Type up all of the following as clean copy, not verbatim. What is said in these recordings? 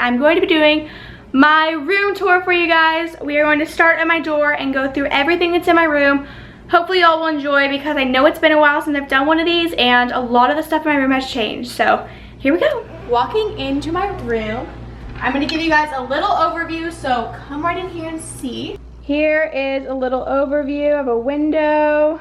I'm going to be doing my room tour for you guys. We are going to start at my door and go through everything that's in my room. Hopefully y'all will enjoy because I know it's been a while since I've done one of these and a lot of the stuff in my room has changed. So here we go. Walking into my room, I'm going to give you guys a little overview, so come right in here and see. Here is a little overview of a window,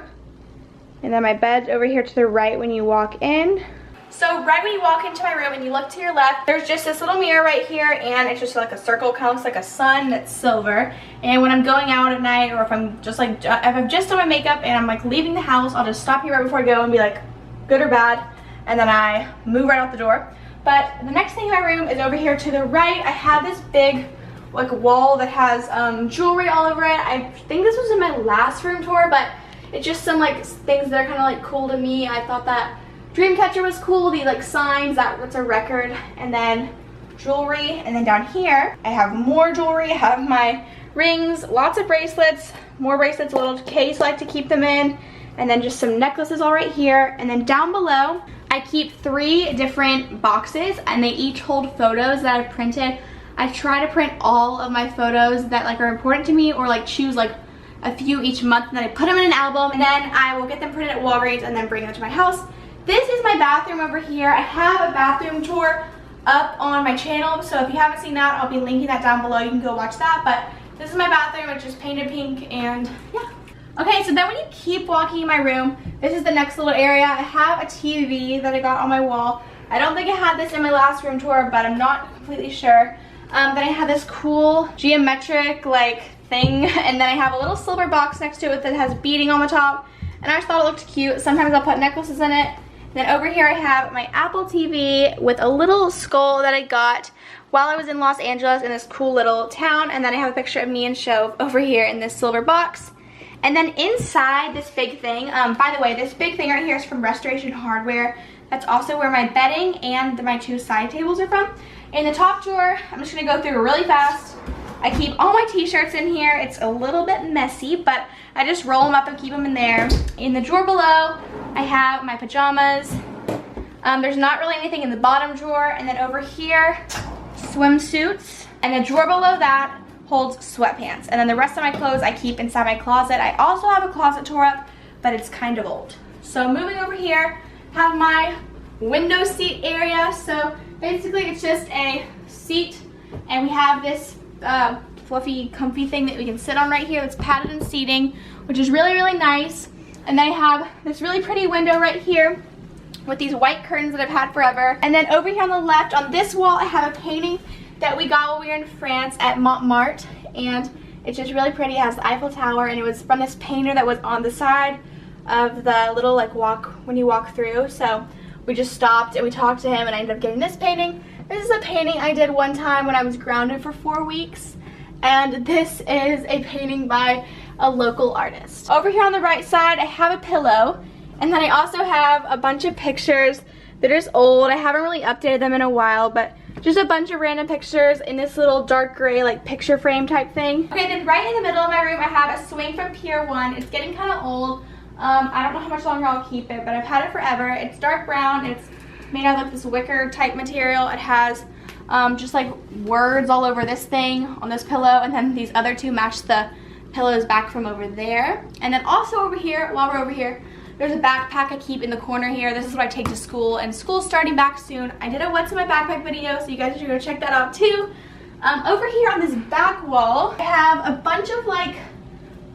and then my bed's over here to the right when you walk in. So right when you walk into my room and you look to your left, there's just this little mirror right here, and it's just like a circle, kind of looks like a sun that's silver. And when I'm going out at night, or if I'm just like, if I've just done my makeup and I'm like leaving the house, I'll just stop here right before I go and be like, good or bad, and then I move right out the door. But the next thing in my room is over here to the right. I have this big like wall that has jewelry all over it. I think this was in my last room tour, but it's just some like things that are kind of like cool to me. I thought that Dreamcatcher was cool, the like signs, that's a record, and then jewelry. And then down here I have more jewelry. I have my rings, lots of bracelets, more bracelets, a little case I like to keep them in, and then just some necklaces all right here. And then down below I keep 3 different boxes, and they each hold photos that I've printed. I try to print all of my photos that like are important to me, or like choose like a few each month, and then I put them in an album, and then I will get them printed at Walgreens and then bring them to my house. This is my bathroom over here. I have a bathroom tour up on my channel, so if you haven't seen that, I'll be linking that down below. You can go watch that. But this is my bathroom. It's just painted pink, and yeah. Okay, so then when you keep walking in my room, this is the next little area. I have a TV that I got on my wall. I don't think I had this in my last room tour, but I'm not completely sure. Then I have this cool geometric like thing, and then I have a little silver box next to it that has beading on the top, and I just thought it looked cute. Sometimes I'll put necklaces in it. And then over here I have my Apple TV with a little skull that I got while I was in Los Angeles in this cool little town, and then I have a picture of me and Shove over here in this silver box. And then inside this big thing, by the way, this big thing right here is from Restoration Hardware. That's also where my bedding and my 2 side tables are from. In the top drawer, I'm just gonna go through really fast. I keep all my t-shirts in here. It's a little bit messy, but I just roll them up and keep them in there. In the drawer below, I have my pajamas. There's not really anything in the bottom drawer. And then over here, swimsuits. And the drawer below that holds sweatpants. And then the rest of my clothes I keep inside my closet. I also have a closet tour up, but it's kind of old. So moving over here, have my window seat area. So basically it's just a seat, and we have this fluffy, comfy thing that we can sit on right here that's padded in seating, which is really, really nice. And then I have this really pretty window right here with these white curtains that I've had forever. And then over here on the left, on this wall, I have a painting that we got while we were in France at Montmartre, and it's just really pretty. It has the Eiffel Tower, and it was from this painter that was on the side of the little like walk when you walk through. So we just stopped and we talked to him, and I ended up getting this painting. This is a painting I did one time when I was grounded for 4 weeks, and this is a painting by a local artist. Over here on the right side, I have a pillow, and then I also have a bunch of pictures that are just old. I haven't really updated them in a while, but just a bunch of random pictures in this little dark gray like picture frame type thing. Okay, then right in the middle of my room, I have a swing from Pier 1. It's getting kind of old. I don't know how much longer I'll keep it, but I've had it forever. It's dark brown. It's made out of like this wicker type material. It has just like words all over this thing on this pillow, and then these other 2 match the pillows back from over there. And then also over here, while we're over here, there's a backpack I keep in the corner here. This is what I take to school, and school's starting back soon. I did a what's in my backpack video, so you guys should go check that out too. Over here on this back wall, I have a bunch of like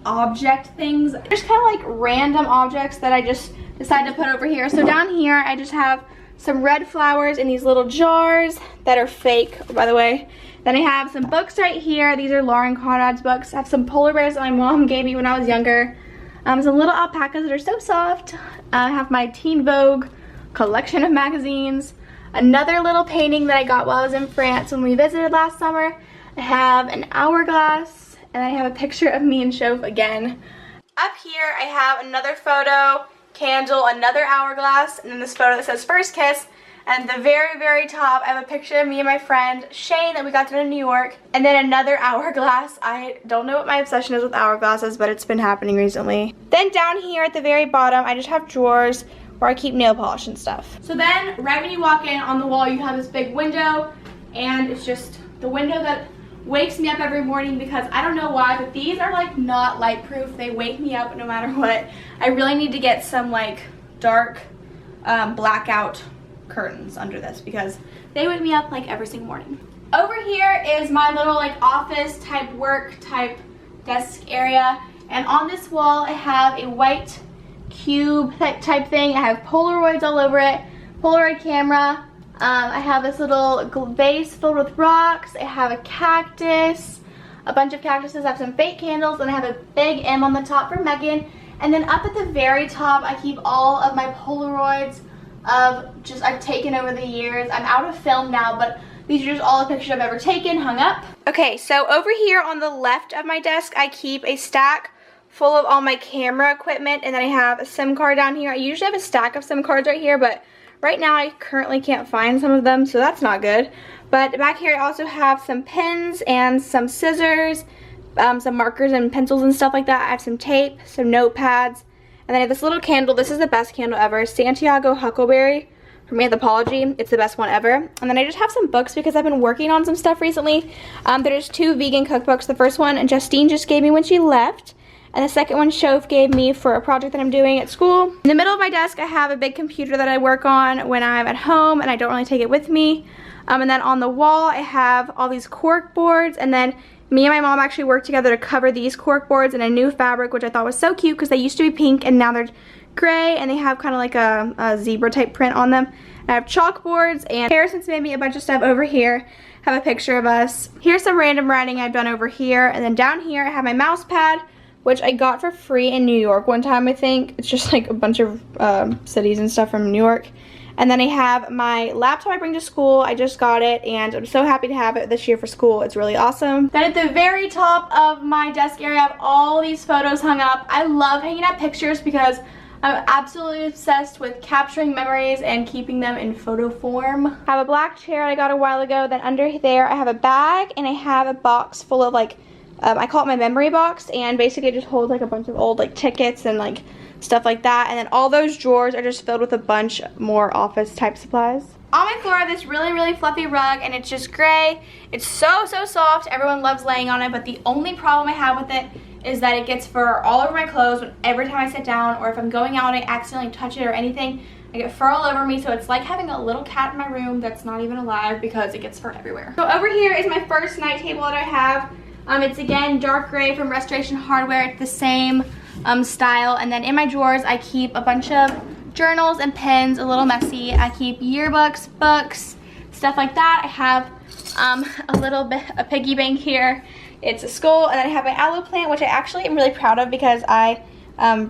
object things. There's kind of like random objects that I just decided to put over here. So down here, I just have some red flowers in these little jars that are fake, by the way. Then I have some books right here. These are Lauren Conrad's books. I have some polar bears that my mom gave me when I was younger. Some little alpacas that are so soft. I have my Teen Vogue collection of magazines. Another little painting that I got while I was in France when we visited last summer. I have an hourglass, and I have a picture of me and Shove again. Up here, I have another photo, candle, another hourglass, and then this photo that says first kiss. And at the very, very top, I have a picture of me and my friend Shane that we got to in New York. And then another hourglass. I don't know what my obsession is with hourglasses, but it's been happening recently. Then down here at the very bottom, I just have drawers where I keep nail polish and stuff. So then, right when you walk in, on the wall, you have this big window, and it's just the window that wakes me up every morning because I don't know why, but these are like not light proof. They wake me up no matter what. I really need to get some like dark blackout curtains under this because they wake me up like every single morning. Over here is my little like office type work type desk area, and on this wall I have a white cube type thing. I have Polaroids all over it, Polaroid camera. I have this little vase filled with rocks. I have a cactus, a bunch of cactuses. I have some fake candles, and I have a big M on the top for Megan. And then up at the very top, I keep all of my Polaroids of just I've taken over the years. I'm out of film now, but these are just all the pictures I've ever taken, hung up. Okay, so over here on the left of my desk, I keep a stack full of all my camera equipment, and then I have a SIM card down here. I usually have a stack of SIM cards right here, but right now I currently can't find some of them, so that's not good. But back here I also have some pens and some scissors, some markers and pencils and stuff like that. I have some tape, some notepads, and then I have this little candle. This is the best candle ever, Santiago Huckleberry from Anthropology. It's the best one ever. And then I just have some books because I've been working on some stuff recently. There's 2 vegan cookbooks. The first one Justine just gave me when she left, and the second one Shove gave me for a project that I'm doing at school. In the middle of my desk I have a big computer that I work on when I'm at home and I don't really take it with me. And then on the wall I have all these cork boards, and then me and my mom actually worked together to cover these cork boards in a new fabric, which I thought was so cute because they used to be pink and now they're gray, and they have kind of like a zebra type print on them. I have chalkboards, and Harrison's made me a bunch of stuff over here. I have a picture of us. Here's some random writing I've done over here, and then down here I have my mouse pad, which I got for free in New York one time, I think. It's just like a bunch of cities and stuff from New York. And then I have my laptop I bring to school. I just got it, and I'm so happy to have it this year for school. It's really awesome. Then at the very top of my desk area, I have all these photos hung up. I love hanging up pictures because I'm absolutely obsessed with capturing memories and keeping them in photo form. I have a black chair I got a while ago. Then under there, I have a bag, and I have a box full of like, I call it my memory box, and basically it just holds like a bunch of old like tickets and like stuff like that. And then all those drawers are just filled with a bunch more office type supplies. On my floor I have this really fluffy rug, and it's just gray. It's so soft. Everyone loves laying on it, but the only problem I have with it is that it gets fur all over my clothes every time I sit down, or if I'm going out and I accidentally touch it or anything, I get fur all over me. So it's like having a little cat in my room that's not even alive because it gets fur everywhere. So over here is my first night table that I have. It's again dark gray from Restoration Hardware. It's the same style. And then in my drawers I keep a bunch of journals and pens, a little messy. I keep yearbooks, books, stuff like that. I have a little bit a piggy bank here. It's a skull, and then I have my aloe plant, which I actually am really proud of because I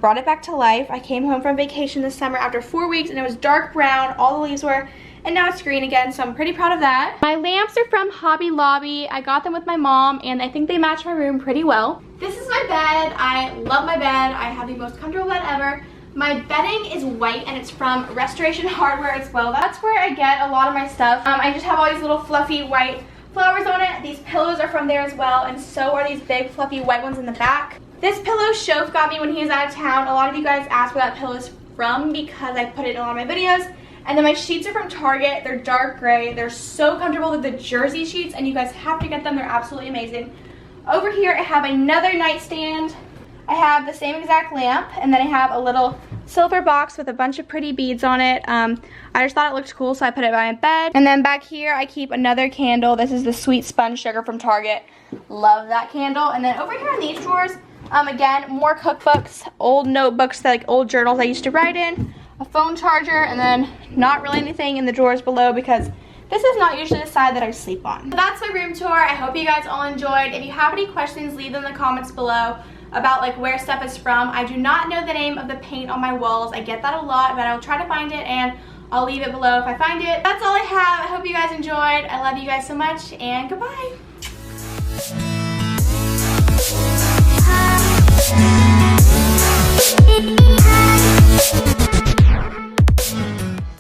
brought it back to life. I came home from vacation this summer after 4 weeks, and it was dark brown, all the leaves were, and now it's green again, so I'm pretty proud of that. My lamps are from Hobby Lobby. I got them with my mom, and I think they match my room pretty well. This is my bed. I love my bed. I have the most comfortable bed ever. My bedding is white, and it's from Restoration Hardware as well. That's where I get a lot of my stuff. I just have all these little fluffy white flowers on it. These pillows are from there as well, and so are these big fluffy white ones in the back. This pillow Shof got me when he was out of town. A lot of you guys asked where that pillow is from because I put it in a lot of my videos. And then my sheets are from Target. They're dark gray. They're so comfortable. They're the jersey sheets, and you guys have to get them. They're absolutely amazing. Over here I have another nightstand. I have the same exact lamp, and then I have a little silver box with a bunch of pretty beads on it. I just thought it looked cool, so I put it by my bed. And then back here I keep another candle. This is the Sweet Sponge Sugar from Target. Love that candle. And then over here in these drawers, again, more cookbooks, old notebooks, like old journals I used to write in, a phone charger, and then not really anything in the drawers below because this is not usually the side that I sleep on. So that's my room tour. I hope you guys all enjoyed. If you have any questions, leave them in the comments below about like where stuff is from. I do not know the name of the paint on my walls. I get that a lot, but I will try to find it, and I'll leave it below if I find it. That's all I have. I hope you guys enjoyed. I love you guys so much, and goodbye.